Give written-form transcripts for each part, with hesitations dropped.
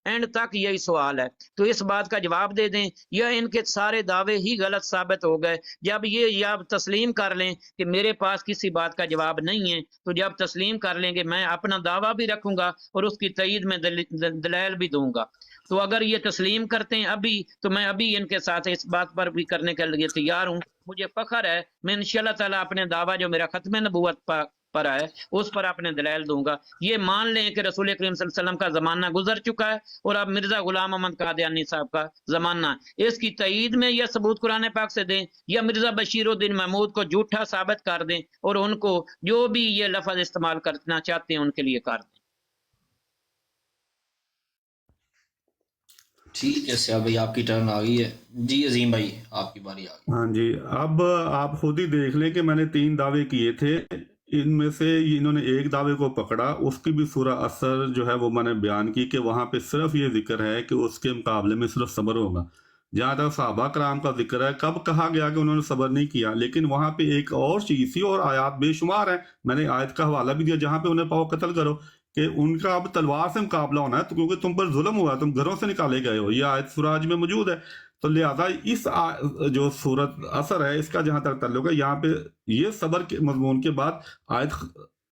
And تک یہی سوال ہے، تو اس بات کا جواب دے دیں یا ان کے سارے دعوے ہی غلط ثابت ہو گئے۔ جب یہ یا تسلیم کر لیں کہ میرے پاس کسی بات کا جواب نہیں ہے، تو جب تسلیم کر لیں گے میں اپنا دعویٰ بھی رکھوں گا اور اس کی تائید میں دلائل بھی دوں گا۔ تو اگر یہ تسلیم کرتے ہیں ابھی، تو میں ابھی ان کے ساتھ اس بات پر بھی کرنے کے لیے تیار ہوں۔ مجھے فخر ہے، میں انشاءاللہ تعالیٰ اپنے دعویٰ جو میرا ختم نبوت پر ہے اس پر اپنے دلائل دوں گا۔ یہ مان لیں کہ رسول کریم صلی اللہ علیہ وسلم کا زمانہ گزر چکا ہے اور اب مرزا غلام محمد قادیانی صاحب کا زمانہ ہے۔ اس کی تائید میں یہ ثبوت قرآن پاک سے دیں یا مرزا بشیر الدین محمود کو جھوٹا ثابت کر دیں اور ان کو جو بھی یہ لفظ استعمال کرنا چاہتے ہیں ان کے لیے کر دیں۔ ٹھیک ہے سیاح بھائی، آپ کی ٹرن آ گئی ہے۔ جی عظیم بھائی آپ کی باری آ گئی۔ ہاں جی، اب آپ خود ہی دیکھ لیں کہ میں نے 3 دعوے کیے تھے، ان میں سے انہوں نے ایک دعوے کو پکڑا، اس کی بھی سورہ اثر جو ہے وہ میں نے بیان کی کہ وہاں پہ صرف یہ ذکر ہے کہ اس کے مقابلے میں صرف صبر ہوگا۔ جہاں تک صحابہ کرام کا ذکر ہے، کب کہا گیا کہ انہوں نے صبر نہیں کیا، لیکن وہاں پہ ایک اور چیز تھی اور آیات بے شمار ہیں، میں نے آیت کا حوالہ بھی دیا جہاں پہ انہیں پاؤ قتل کرو کہ ان کا اب تلوار سے مقابلہ ہونا ہے، تو کیونکہ تم پر ظلم ہوا، تم گھروں سے نکالے گئے ہو، یہ آیت سورہ حج میں موجود ہے۔ تو لہذا اس جو صورت اثر ہے اس کا جہاں تک تعلق ہے، یہاں پہ یہ صبر کے مضمون کے بعد آیت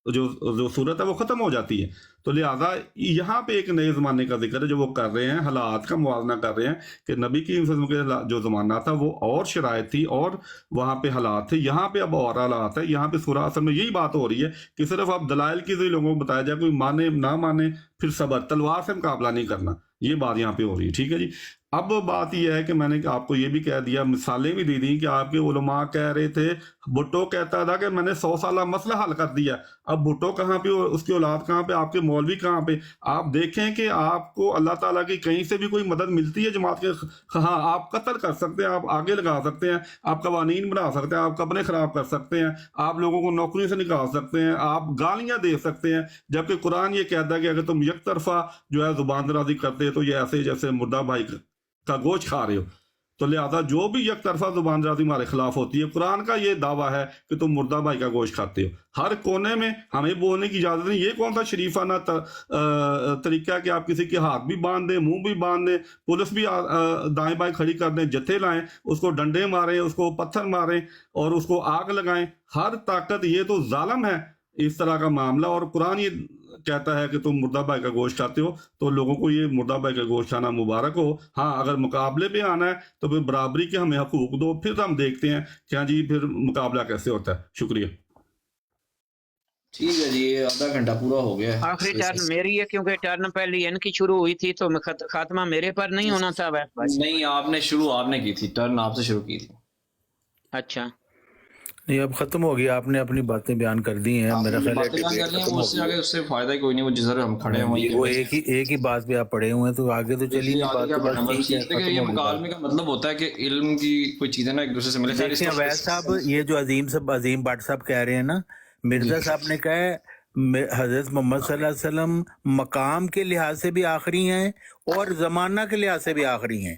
جو صورت ہے وہ ختم ہو جاتی ہے۔ تو لہذا یہاں پہ ایک نئے زمانے کا ذکر ہے جو وہ کر رہے ہیں، حالات کا موازنہ کر رہے ہیں کہ نبی کی وسلم کے جو زمانہ تھا وہ اور شرائط تھی اور وہاں پہ حالات تھے، یہاں پہ اب اور حالات ہے۔ یہاں پہ سورہ اثر میں یہی بات ہو رہی ہے کہ صرف اب دلائل کی ذریعے لوگوں کو بتایا جائے، کوئی مانے نہ مانے، پھر صبر، تلوار سے مقابلہ نہیں کرنا، یہ بات یہاں پہ ہو رہی ہے۔ ٹھیک ہے جی، اب بات یہ ہے کہ میں نے آپ کو یہ بھی کہہ دیا، مثالیں بھی دی دیں کہ آپ کے علماء کہہ رہے تھے، بھٹو کہتا تھا کہ میں نے 100 سالہ مسئلہ حل کر دیا۔ اب بھٹو کہاں پہ اور اس کی اولاد کہاں پہ، آپ کے مولوی کہاں پہ؟ آپ دیکھیں کہ آپ کو اللہ تعالیٰ کی کہیں سے بھی کوئی مدد ملتی ہے جماعت کے؟ ہاں، آپ قتل کر سکتے ہیں، آپ آگے لگا سکتے ہیں، آپ قوانین بنا سکتے ہیں، آپ کپڑے خراب کر سکتے ہیں، آپ لوگوں کو نوکری سے نکال سکتے ہیں، آپ گالیاں دے سکتے ہیں، جبکہ قرآن یہ کہتا ہے کہ اگر تم یک طرفہ جو ہے زبان درازی کرتے تو یہ ایسے جیسے مردہ بھائی کا گوشت کھا رہے ہو۔ تو لہذا جو بھی یک طرفہ زبان درازی ہمارے خلاف ہوتی ہے، قرآن کا یہ دعویٰ ہے کہ تم مردہ بھائی کا گوشت کھاتے ہو۔ ہر کونے میں ہمیں بولنے کی اجازت نہیں۔ یہ کون سا شریفانہ طریقہ ہے کہ آپ کسی کے ہاتھ بھی باندھ دیں، منہ بھی باندھ دیں، پولیس بھی دائیں بائیں کھڑی کر دیں، جتھے لائیں، اس کو ڈنڈے ماریں، اس کو پتھر ماریں اور اس کو آگ لگائیں، ہر طاقت، یہ تو ظالم ہے اس طرح کا معاملہ۔ اور قرآن یہ کہتا ہے کہ تم مردہ بھائی کا گوشت کھاتے ہو، تو لوگوں کو یہ مردہ بھائی کا گوشت کھانا مبارک ہو۔ ہاں، اگر مقابلے پہ آنا ہے تو پھر برابری کے ہمیں حقوق دو، پھر ہم دیکھتے ہیں کہ ہاں جی پھر مقابلہ کیسے ہوتا ہے۔ شکریہ۔ ٹھیک ہے جی، آدھا گھنٹہ پورا ہو گیا ہے۔ آخری ٹرن میری ہے کیونکہ ٹرن پہلی ان کی شروع ہوئی تھی تو خاتمہ میرے پر نہیں ہونا تھا ویس بھائی؟ نہیں، آپ نے کی تھی، ٹرن آپ سے شروع کی تھی۔ اچھا نہیں، اب ختم ہو گیا، آپ نے اپنی باتیں بیان کر دی ہیں، میرا خیال ہے اس سے آگے اس سے فائدہ ہی کوئی نہیں، وہ جس طرح ہم کھڑے ہیں وہ ایک ہی بات پہ آپ پڑے ہوئے ہیں، تو آگے تو چلیے یہ مکالمے کا مطلب ہوتا ہے کہ علم کی کوئی چیزیں نا ایک دوسرے سے ملے۔ دیکھیں ویس صاحب، یہ جو عظیم بٹ صاحب کہہ رہے ہیں نا، مرزا صاحب نے کہا ہے حضرت محمد صلی اللہ علیہ وسلم مقام کے لحاظ سے بھی آخری ہیں اور زمانہ کے لحاظ سے بھی آخری ہیں۔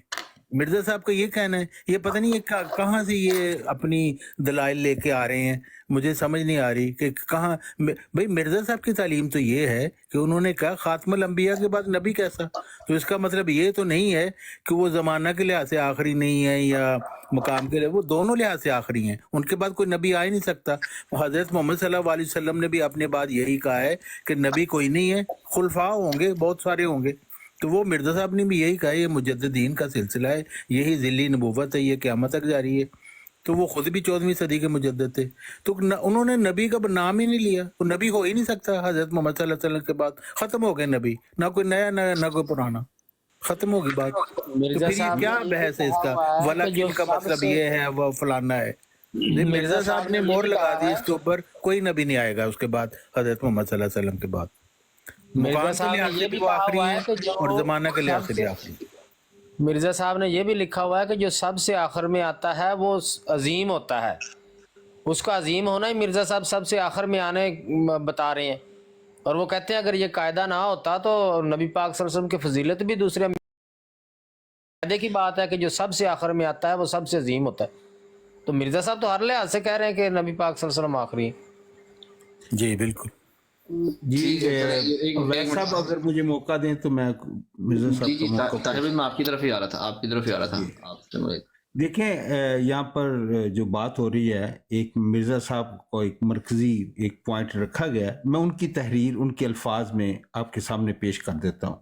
مرزا صاحب کا یہ کہنا ہے، یہ پتہ نہیں یہ کہاں سے یہ اپنی دلائل لے کے آ رہے ہیں، مجھے سمجھ نہیں آ رہی کہ کہاں۔ بھئی مرزا صاحب کی تعلیم تو یہ ہے کہ انہوں نے کہا خاتم الانبیاء کے بعد نبی کیسا، تو اس کا مطلب یہ تو نہیں ہے کہ وہ زمانہ کے لحاظ سے آخری نہیں ہے یا مقام کے لحاظ، وہ دونوں لحاظ سے آخری ہیں، ان کے بعد کوئی نبی آ ہی نہیں سکتا۔ حضرت محمد صلی اللہ علیہ وسلم نے بھی اپنے بعد یہی کہا ہے کہ نبی کوئی نہیں ہے، خلفاء ہوں گے، بہت سارے ہوں گے۔ تو وہ مرزا صاحب نے بھی یہی کہا ہے، یہ مجددین کا سلسلہ ہے، یہی ذلی نبوت ہے، یہ قیامت تک جاری ہے۔ تو وہ خود بھی 14ویں صدی کے مجدد تھے، تو انہوں نے نبی کا نام ہی نہیں لیا، تو نبی ہو ہی نہیں سکتا حضرت محمد صلی اللہ علیہ وسلم کے بعد، ختم ہو گئے نبی، نہ کوئی نیا نہ کوئی پرانا، ختم ہوگی بات۔ تو پھر یہ کیا بحث ہے اس کا، ولاکن کا مطلب یہ ہے، وہ فلانا ہے۔ مرزا صاحب نے مہر لگا دی اس کے اوپر، کوئی نبی نہیں آئے گا اس کے بعد حضرت محمد صلی اللہ علیہ وسلم کے بعد، مقام کے لحاظ سے بھی وہ آخری ہیں اور زمانہ کے لحاظ سے بھی آخری۔ مرزا صاحب نے یہ بھی لکھا ہوا ہے کہ جو سب سے آخر میں آتا ہے وہ عظیم ہوتا ہے، اس کا عظیم ہونا ہی مرزا صاحب سب سے آخر میں آنے بتا رہے ہیں، اور وہ کہتے ہیں اگر یہ قاعدہ نہ ہوتا تو نبی پاک صلی اللہ علیہ وسلم کی فضیلت بھی دوسرے قاعدے کی بات ہے کہ جو سب سے آخر میں آتا ہے وہ سب سے عظیم ہوتا ہے۔ تو مرزا صاحب تو ہر لحاظ سے کہہ رہے ہیں کہ نبی پاک صلی اللہ علیہ وسلم آخری ہیں۔ جی بالکل۔ جی ٹھیک ہے، چلیں، ایک ویس صاحب منٹ۔ اگر مجھے موقع دیں تو میں مرزا صاحب جی کو موقع طاہر بھائی میں آپ کی طرف ہی آ رہا تھا، آپ کی طرف ہی آ رہا تھا، آپ سے مجھے دیکھیں یہاں پر جو بات ہو رہی ہے، ایک مرزا صاحب کو ایک مرکزی ایک پوائنٹ رکھا گیا ہے، میں ان کی تحریر ان کے الفاظ میں آپ کے سامنے پیش کر دیتا ہوں۔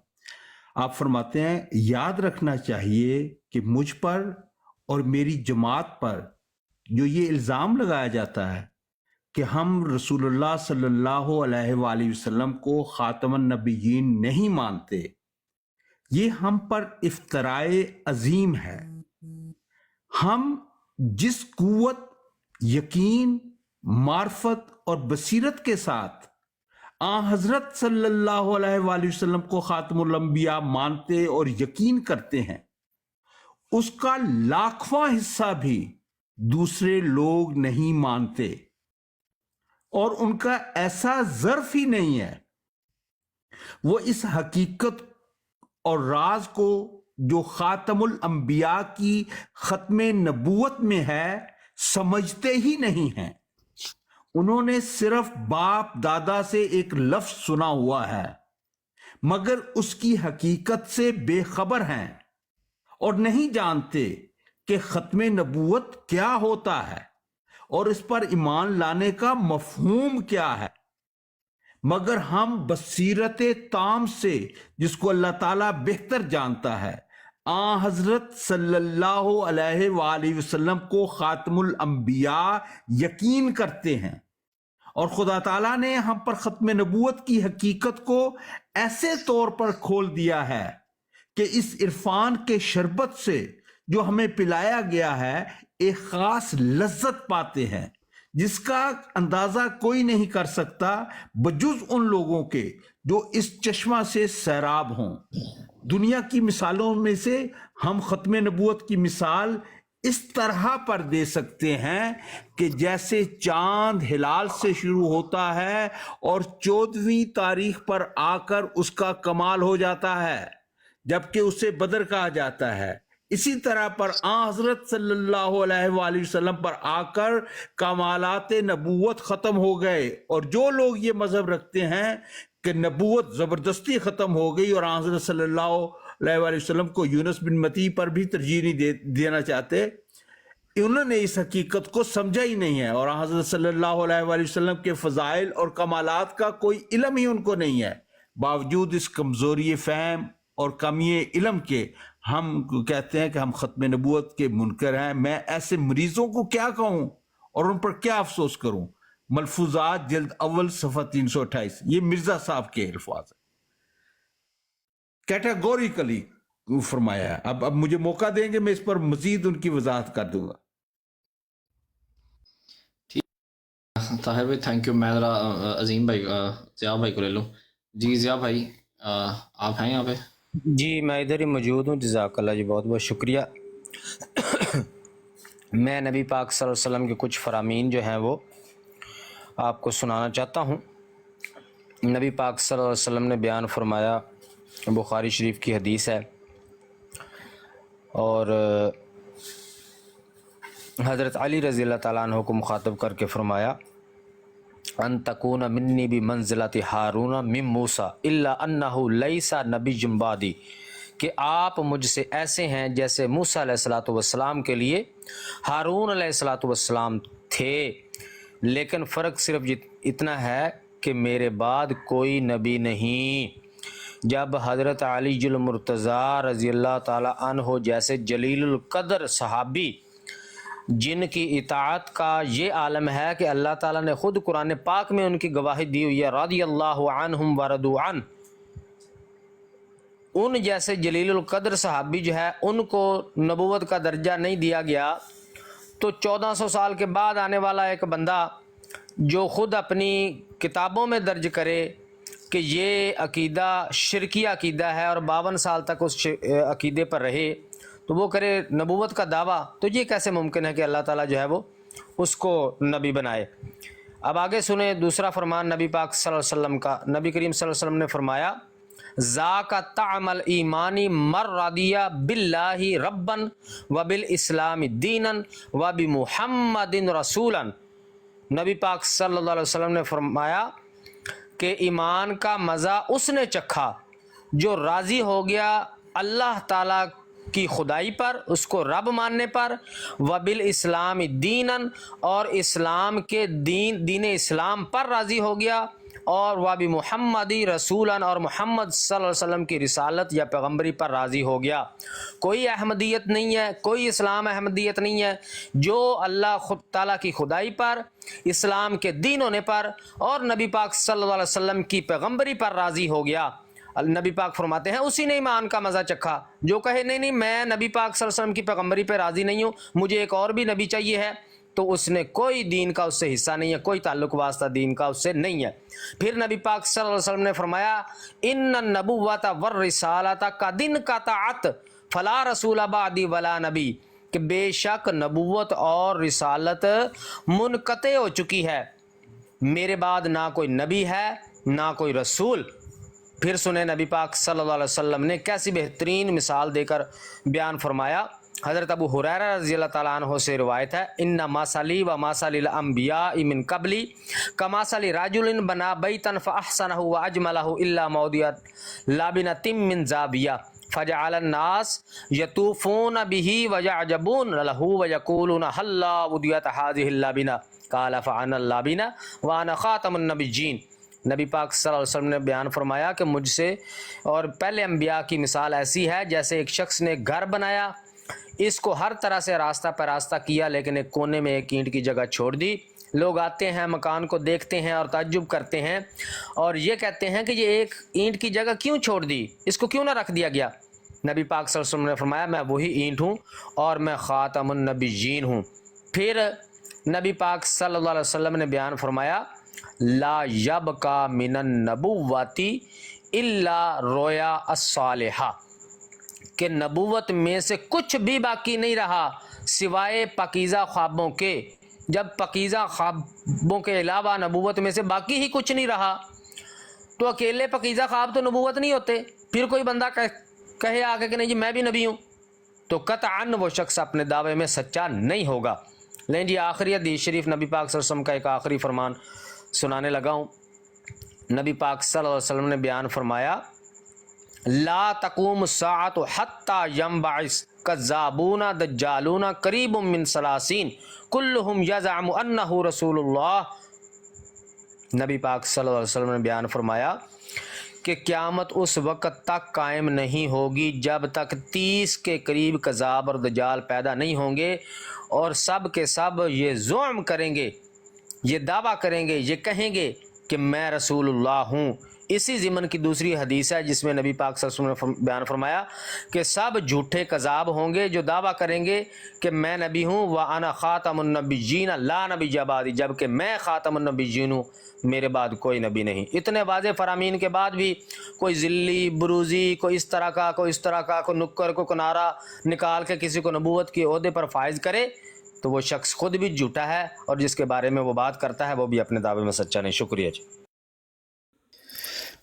آپ فرماتے ہیں یاد رکھنا چاہیے کہ مجھ پر اور میری جماعت پر جو یہ الزام لگایا جاتا ہے کہ ہم رسول اللہ صلی اللہ علیہ وآلہ وسلم کو خاتم النبیین نہیں مانتے، یہ ہم پر افتراء عظیم ہے۔ ہم جس قوت، یقین، معرفت اور بصیرت کے ساتھ حضرت صلی اللہ علیہ وآلہ وسلم کو خاتم الانبیاء مانتے اور یقین کرتے ہیں، اس کا لاکھواں حصہ بھی دوسرے لوگ نہیں مانتے، اور ان کا ایسا ظرف ہی نہیں ہے وہ اس حقیقت اور راز کو جو خاتم الانبیاء کی ختم نبوت میں ہے سمجھتے ہی نہیں ہیں۔ انہوں نے صرف باپ دادا سے ایک لفظ سنا ہوا ہے، مگر اس کی حقیقت سے بے خبر ہیں اور نہیں جانتے کہ ختم نبوت کیا ہوتا ہے اور اس پر ایمان لانے کا مفہوم کیا ہے۔ مگر ہم بصیرت تام سے، جس کو اللہ تعالیٰ بہتر جانتا ہے، حضرت صلی اللہ علیہ وآلہ وسلم کو خاتم الانبیاء یقین کرتے ہیں، اور خدا تعالیٰ نے ہم پر ختم نبوت کی حقیقت کو ایسے طور پر کھول دیا ہے کہ اس عرفان کے شربت سے جو ہمیں پلایا گیا ہے ایک خاص لذت پاتے ہیں جس کا اندازہ کوئی نہیں کر سکتا بجز ان لوگوں کے جو اس چشمہ سے سیراب ہوں۔ دنیا کی مثالوں میں سے ہم ختم نبوت کی مثال اس طرح پر دے سکتے ہیں کہ جیسے چاند ہلال سے شروع ہوتا ہے اور 14ویں تاریخ پر آ کر اس کا کمال ہو جاتا ہے، جبکہ اسے بدر کہا جاتا ہے، اسی طرح پر حضرت صلی اللہ علیہ وآلہ وسلم پر آ کر کمالات نبوت ختم ہو گئے۔ اور جو لوگ یہ مذہب رکھتے ہیں کہ نبوت زبردستی ختم ہو گئی اور حضرت صلی اللہ علیہ وآلہ وسلم کو یونس بن متی پر بھی ترجیح نہیں دینا چاہتے، انہوں نے اس حقیقت کو سمجھا ہی نہیں ہے، اور حضرت صلی اللہ علیہ وآلہ وسلم کے فضائل اور کمالات کا کوئی علم ہی ان کو نہیں ہے۔ باوجود اس کمزوری فہم اور کمی علم کے ہم کہتے ہیں کہ ہم ختم نبوت کے منکر ہیں۔ میں ایسے مریضوں کو کیا کہوں اور ان پر کیا افسوس کروں؟ ملفوظات جلد اول صفحہ 328، یہ مرزا صاحب کے الفاظ ہیں، کیٹیگوریکلی فرمایا ہے۔ اب مجھے موقع دیں گے میں اس پر مزید ان کی وضاحت کر دوں گا۔ طاہر بھائی تھینک یو۔ میں ذرا عظیم بھائی ضیاء بھائی کو لے لوں۔ جی ضیاء بھائی آپ ہیں یہاں پہ؟ جی میں ادھر ہی موجود ہوں، جزاک اللہ جی، بہت بہت شکریہ۔ میں نبی پاک صلی اللہ علیہ وسلم کے کچھ فرامین جو ہیں وہ آپ کو سنانا چاہتا ہوں۔ نبی پاک صلی اللہ علیہ وسلم نے بیان فرمایا، بخاری شریف کی حدیث ہے، اور حضرت علی رضی اللہ تعالیٰ عنہ کو مخاطب کر کے فرمایا، ان تکون منی بمنزلۃ ہارون من موسیٰ الا انہ لیس نبی بعدی، کہ آپ مجھ سے ایسے ہیں جیسے موسیٰ علیہ الصلوۃ والسلام کے لیے ہارون علیہ الصلوۃ والسلام تھے، لیکن فرق صرف اتنا ہے کہ میرے بعد کوئی نبی نہیں۔ جب حضرت علی المرتضیٰ رضی اللہ تعالیٰ عنہ جیسے جلیل القدر صحابی، جن کی اطاعت کا یہ عالم ہے کہ اللہ تعالیٰ نے خود قرآن پاک میں ان کی گواہی دی ہوئی ہے، رضی اللہ عنہم ورضوا عنہ، ان جیسے جلیل القدر صحابی جو ہے ان کو نبوت کا درجہ نہیں دیا گیا، تو 1400 سال کے بعد آنے والا ایک بندہ جو خود اپنی کتابوں میں درج کرے کہ یہ عقیدہ شرکی عقیدہ ہے اور 52 سال تک اس عقیدے پر رہے، تو وہ کرے نبوت کا دعویٰ، تو یہ کیسے ممکن ہے کہ اللہ تعالیٰ جو ہے وہ اس کو نبی بنائے؟ اب آگے سنیں دوسرا فرمان نبی پاک صلی اللہ علیہ وسلم کا۔ نبی کریم صلی اللہ علیہ وسلم نے فرمایا، ذاک طعم الایمانی من رضی باللہ ربا وبالاسلام دینا وبمحمد رسولا۔ نبی پاک صلی اللہ علیہ وسلم نے فرمایا کہ ایمان کا مزہ اس نے چکھا جو راضی ہو گیا اللہ تعالیٰ کی خدائی پر، اس کو رب ماننے پر، وبالاسلام دینن، اور اسلام کے دین اسلام پر راضی ہو گیا، اور وبی محمدی رسولن، اور محمد صلی اللہ علیہ وسلم کی رسالت یا پیغمبری پر راضی ہو گیا۔ کوئی احمدیت نہیں ہے، کوئی اسلام احمدیت نہیں ہے، جو اللہ خود تعالیٰ کی خدائی پر، اسلام کے دین ہونے پر، اور نبی پاک صلی اللہ علیہ وسلم کی پیغمبری پر راضی ہو گیا، نبی پاک فرماتے ہیں اسی نے ایمان کا مزہ چکھا۔ جو کہے نہیں نہیں میں نبی پاک صلی اللہ علیہ وسلم کی پیغمبری پہ راضی نہیں ہوں، مجھے ایک اور بھی نبی چاہیے ہے، تو اس نے کوئی دین کا اس سے حصہ نہیں ہے، کوئی تعلق واسطہ دین کا اس سے نہیں ہے۔ پھر نبی پاک صلی اللہ علیہ وسلم نے فرمایا ان النبوۃ والرسالۃ قد انقطعت فلا رسول بعدی ولا نبی، کہ بے شک نبوت اور رسالت منقطع ہو چکی ہے، میرے بعد نہ کوئی نبی ہے نہ کوئی رسول۔ پھر سنیں نبی پاک صلی اللہ علیہ وسلم نے کیسی بہترین مثال دے کر بیان فرمایا۔ حضرت ابو ہریرہ رضی اللہ تعالیٰ عنہ سے روایت ہے ان مثلی و مثل الانبیاء من قبلی کمثل رجل بنا بیتا فاحسنہ واجملہ الا موضع لابنۃ من زاویہ فجعل الناس یطوفون به ويعجبون له ويقولون هل وضعت هذه اللابنہ قال فانا اللابنہ وانا خاتم النبیین۔ نبی پاک صلی اللہ علیہ وسلم نے بیان فرمایا کہ مجھ سے اور پہلے انبیاء کی مثال ایسی ہے جیسے ایک شخص نے گھر بنایا، اس کو ہر طرح سے راستہ پہ راستہ کیا، لیکن ایک کونے میں ایک اینٹ کی جگہ چھوڑ دی۔ لوگ آتے ہیں مکان کو دیکھتے ہیں اور تعجب کرتے ہیں اور یہ کہتے ہیں کہ یہ ایک اینٹ کی جگہ کیوں چھوڑ دی، اس کو کیوں نہ رکھ دیا گیا؟ نبی پاک صلی اللہ علیہ وسلم نے فرمایا میں وہی اینٹ ہوں اور میں خاتم النبیین ہوں۔ پھر نبی پاک صلی اللہ علیہ وسلم نے بیان فرمایا لا یبقى من النبوۃ الا رویا الصالحہ، کہ نبوت میں سے کچھ بھی باقی نہیں رہا سوائے پاکیزہ خوابوں کے۔ جب پاکیزہ خوابوں کے علاوہ نبوت میں سے باقی ہی کچھ نہیں رہا تو اکیلے پاکیزہ خواب تو نبوت نہیں ہوتے۔ پھر کوئی بندہ کہے آگے کہ نہیں جی میں بھی نبی ہوں، تو قطعاً وہ شخص اپنے دعوے میں سچا نہیں ہوگا۔ لیکن جی آخری حدیث شریف نبی پاک صلی اللہ علیہ وسلم کا ایک آخری فرمان سنانے لگا ہوں۔ نبی پاک صلی اللہ علیہ وسلم نے بیان فرمایا لا تقوم الساعۃ حتی ینبعث کذابون دجالون قریب من ثلاثین کلہم یزعم انہ رسول اللہ۔ نبی پاک صلی اللہ علیہ وسلم نے بیان فرمایا کہ قیامت اس وقت تک قائم نہیں ہوگی جب تک 30 کے قریب کذاب اور دجال پیدا نہیں ہوں گے، اور سب کے سب یہ زعم کریں گے، یہ دعویٰ کریں گے، یہ کہیں گے کہ میں رسول اللہ ہوں۔ اسی ضمن کی دوسری حدیث ہے جس میں نبی پاک صلی اللہ علیہ وسلم نے بیان فرمایا کہ سب جھوٹے کذاب ہوں گے جو دعویٰ کریں گے کہ میں نبی ہوں، وَأَنَا خَاتَمُ النَّبِيِّينَ لَا نَبِيَّ بَعْدِي، جبکہ میں خاتم النبیین ہوں، میرے بعد کوئی نبی نہیں۔ اتنے واضح فرامین کے بعد بھی کوئی ذلی بروزی، کوئی اس طرح کا، کوئی اس طرح کا، کوئی نکر کو کنارہ نکال کے کسی کو نبوت کے عہدے پر فائز کرے تو وہ شخص خود بھی جھوٹا ہے، اور جس کے بارے میں وہ بات کرتا ہے وہ بھی اپنے دعوے میں سچا نہیں۔ شکریہ جی،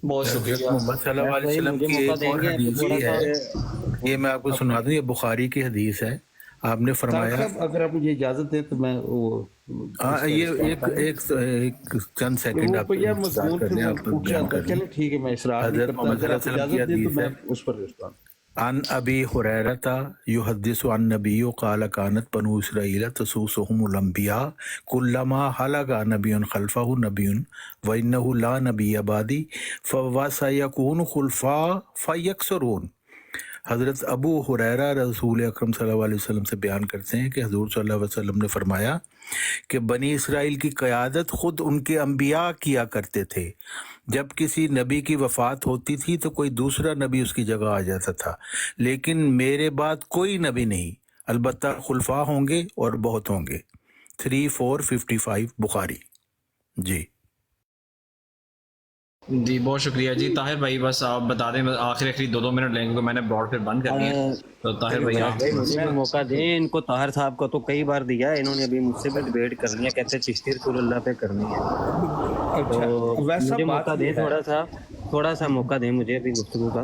بہت شکریہ۔ محمد صلی اللہ علیہ وسلم کی ایک اور حدیث یہ ہے، یہ میں آپ کو سنا دوں، یہ بخاری کی حدیث ہے۔ آپ نے فرمایا، اگر آپ مجھے اجازت دیں تو میں وہ یہ ایک چند سیکنڈ آپ انتظار کر لیں، آپ بیان کر لیں۔ چلو ٹھیک ہے، میں اصرار نہیں حضرت کرتا، محمد اگر صلی اللہ آپ علیہ وسلم کی اجازت دیں تو حدیث میں ہے، اس پر رسپانس۔ عن ابی ہریرہ یحدث عن نبی قال كانت بنو اسرائیل تسوسهم الانبیاء كلما حلق نبی خلفہ نبی وانه لا نبی بعدی فسيكون خلفاء فيكثرون۔ حضرت ابو ہریرہ رسول اکرم صلی اللہ علیہ وسلم سے بیان کرتے ہیں کہ حضور صلی اللہ علیہ وسلم نے فرمایا کہ بنی اسرائیل کی قیادت خود ان کے انبیاء کیا کرتے تھے۔ جب کسی نبی کی وفات ہوتی تھی تو کوئی دوسرا نبی اس کی جگہ آ جاتا تھا، لیکن میرے بعد کوئی نبی نہیں، البتہ خلفاء ہوں گے اور بہت ہوں گے۔ 3455 بخاری۔ جی جی بہت شکریہ جی۔ طاہر بھائی بس آپ بتا دیں، آخری 2 منٹ لیں گے، میں نے براڈ پھر بند کر دیا، تو طاہر بھائی آپ مجھے بھی موقع دیں ان کو۔ طاہر صاحب کو تو کئی بار دیا ہے انہوں نے، ابھی مجھ سے بھی ڈیبیٹ کرنی ہے، کہتے ہیں چشتی رسول اللہ پہ کرنی ہے، تو مجھے موقع دیں، تھوڑا سا موقع دیں مجھے ابھی گفتگو کا۔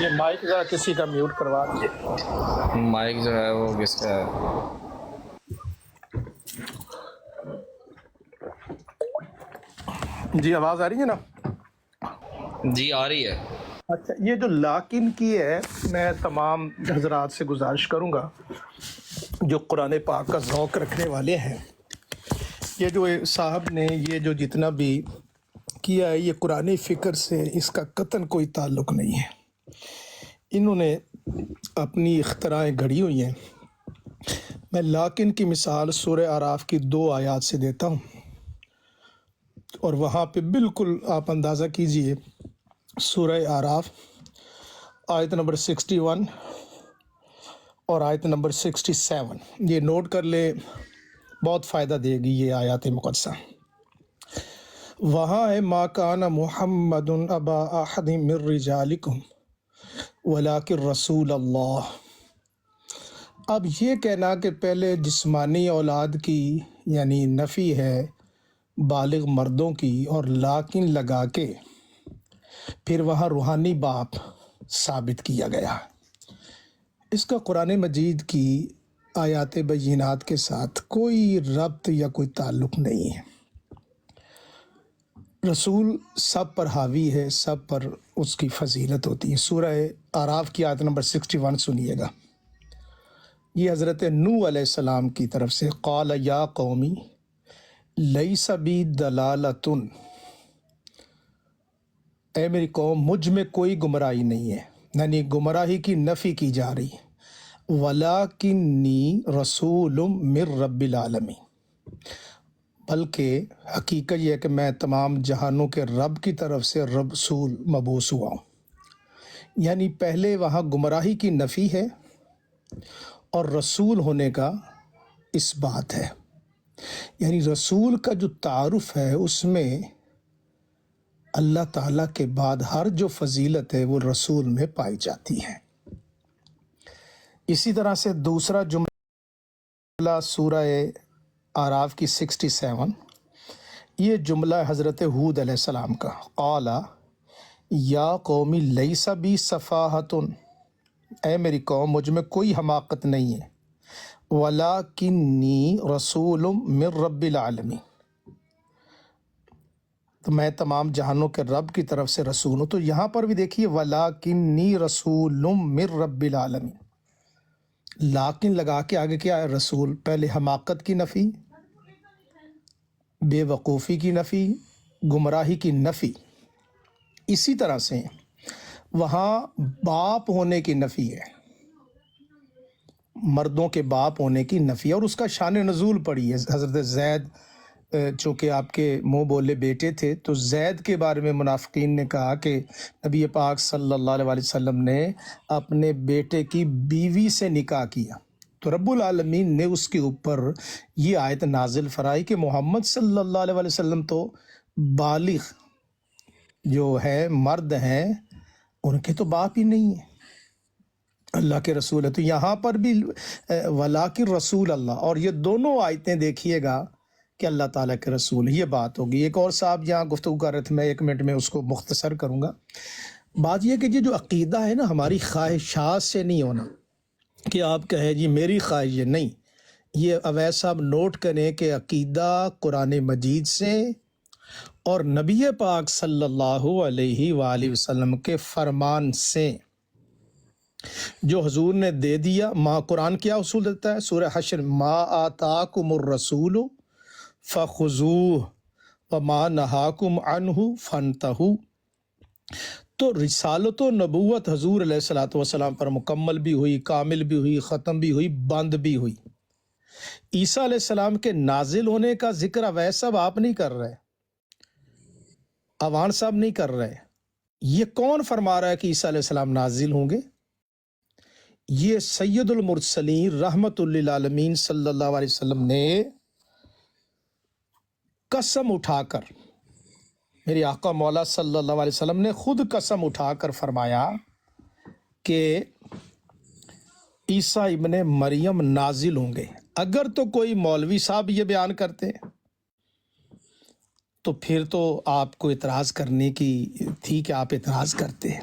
یہ مائک ذرا کسی کا میوٹ کروا دیجیے. مائک جو ہے وہ کس کا ہے؟ جی آواز آ رہی ہے نا؟ جی آ رہی ہے. اچھا، یہ جو لاکن کی ہے، میں تمام حضرات سے گزارش کروں گا جو قرآن پاک کا ذوق رکھنے والے ہیں، یہ جو صاحب نے یہ جو جتنا بھی کیا ہے، یہ قرآن فکر سے اس کا قطعاً کوئی تعلق نہیں ہے. انہوں نے اپنی اختراعیں گھڑی ہوئی ہیں. میں لاکن کی مثال سورہ اعراف کی 2 آیات سے دیتا ہوں، اور وہاں پہ بالکل آپ اندازہ کیجئے. سورہ اعراف آیت نمبر 61 اور آیت نمبر 67، یہ نوٹ کر لے، بہت فائدہ دے گی یہ آیات مقدسہ. وہاں ہے ما کان محمد ابا احد من رجالکم ولکن رسول اللہ. اب یہ کہنا کہ پہلے جسمانی اولاد کی یعنی نفی ہے بالغ مردوں کی، اور لاکن لگا کے پھر وہاں روحانی باپ ثابت کیا گیا. اس کا قرآن مجید کی آیات بینات کے ساتھ کوئی ربط یا کوئی تعلق نہیں ہے. رسول سب پر حاوی ہے، سب پر اس کی فضیلت ہوتی ہے. سورہ اعراف کی آیت نمبر 61 سنیے گا. یہ حضرت نوح علیہ السلام کی طرف سے، قال یا قومی لیس بی دلالۃ، اے میری قوم مجھ میں کوئی گمراہی نہیں ہے، یعنی گمراہی کی نفی کی جا رہی ہے. وَلَكِنِّي رَسُولٌ مِّن رَّبِّ الْعَالَمِينَ، بلکہ حقیقت یہ ہے کہ میں تمام جہانوں کے رب کی طرف سے رسول مبعوث ہوا ہوں. یعنی پہلے وہاں گمراہی کی نفی ہے اور رسول ہونے کا اس بات ہے. یعنی رسول کا جو تعارف ہے اس میں اللہ تعالیٰ کے بعد ہر جو فضیلت ہے وہ رسول میں پائی جاتی ہے. اسی طرح سے دوسرا جملہ سورہ اعراف کی 67، یہ جملہ حضرت ہود علیہ السلام کا، قال یا قومی لیس بی سفاہۃ، اے میری قوم مجھ میں کوئی حماقت نہیں ہے. وَلَكِنِّي رَسُولٌ مِّن رَّبِّ الْعَالَمِينَ، تو میں تمام جہانوں کے رب کی طرف سے رسول ہوں. تو یہاں پر بھی دیکھیے وَلَكِنِّي رَسُولٌ مِّن رَّبِّ الْعَالَمِينَ، لیکن لگا کے آگے کیا ہے؟ رسول. پہلے حماقت کی نفی، بے وقوفی کی نفی، گمراہی کی نفی. اسی طرح سے وہاں باپ ہونے کی نفی ہے، مردوں کے باپ ہونے کی نفی ہے، اور اس کا شان نزول پڑی ہے. حضرت زید چونکہ آپ کے منہ بولے بیٹے تھے، تو زید کے بارے میں منافقین نے کہا کہ نبی پاک صلی اللہ علیہ وسلم نے اپنے بیٹے کی بیوی سے نکاح کیا. تو رب العالمین نے اس کے اوپر یہ آیت نازل فرمائی کہ محمد صلی اللہ علیہ وسلم تو بالغ جو ہے مرد ہیں، ان کے تو باپ ہی نہیں ہیں، اللہ کے رسول ہے. تو یہاں پر بھی ولاکن رسول اللہ، اور یہ دونوں آیتیں دیکھیے گا کہ اللہ تعالیٰ کے رسول، یہ بات ہوگی. ایک اور صاحب یہاں گفتگو کر رہے تھے، میں 1 منٹ میں اس کو مختصر کروں گا. بات یہ کہ یہ جو عقیدہ ہے نا، ہماری خواہشات سے نہیں ہونا کہ آپ کہیں جی میری خواہش ہے، نہیں. یہ اویس صاحب نوٹ کریں کہ عقیدہ قرآن مجید سے اور نبی پاک صلی اللہ علیہ وآلہ وسلم کے فرمان سے جو حضور نے دے دیا. قرآن کیا اصول دیتا ہے؟ سورہ حشر، ما آتاکم الرسول فخذوہ وما نہاکم عنہ فانتہوا. تو رسالت و نبوت حضور علیہ الصلوۃ والسلام پر مکمل بھی ہوئی، کامل بھی ہوئی، ختم بھی ہوئی، بند بھی ہوئی. عیسیٰ علیہ السلام کے نازل ہونے کا ذکر اویس صاحب آپ نہیں کر رہے، اوان صاحب نہیں کر رہے. یہ کون فرما رہا ہے کہ عیسیٰ علیہ السلام نازل ہوں گے؟ یہ سید المرسلین رحمت للعالمین صلی اللہ علیہ وسلم نے قسم اٹھا کر، میرے آقا مولا صلی اللہ علیہ وسلم نے خود قسم اٹھا کر فرمایا کہ عیسیٰ ابن مریم نازل ہوں گے. اگر تو کوئی مولوی صاحب یہ بیان کرتے تو پھر تو آپ کو اعتراض کرنے کی تھی کہ آپ اعتراض کرتے ہیں،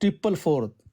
444